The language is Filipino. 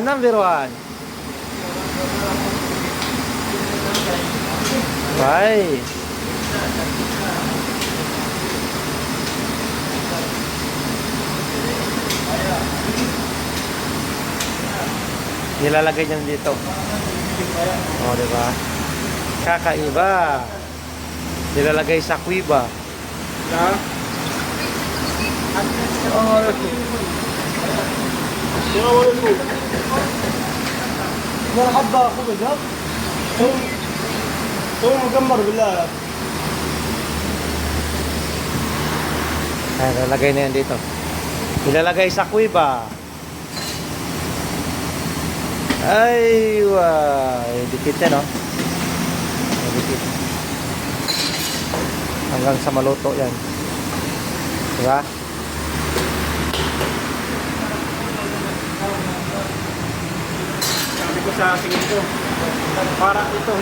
number one. Bye. Nilalagay niyan dito. O, diba? Kakaiba. Nilalagay sa kuiba. مرحبا اخوك ذهب هو مجمر بالله. Ay, nilalagay na yan dito. Nilalagay sa kuiba. Ay, wow. Dikit yan, no? Dikit. Hanggang sa maluto yan. Diba? Sabi ko sa tingin ko, para ito